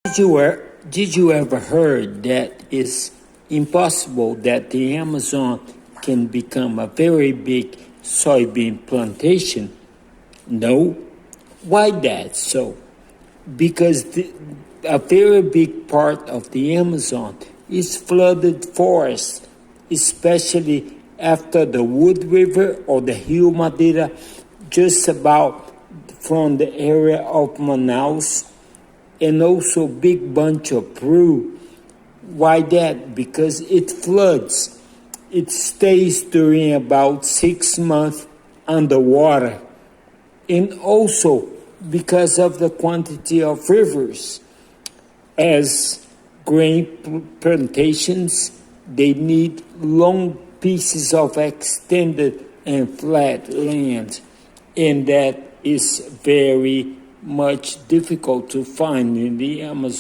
Did you ever heard that it's impossible that the Amazon can become a very big soybean plantation? No. Why that so? Because a very big part of the Amazon is flooded forest, especially after the Wood River or the Rio Madeira, just about from the area of Manaus, and also big bunch of Peru. Why that? Because it floods. It stays during about 6 months underwater. And also because of the quantity of rivers. As grain plantations, they need long pieces of extended and flat land. And that is very much difficult to find in the Amazon.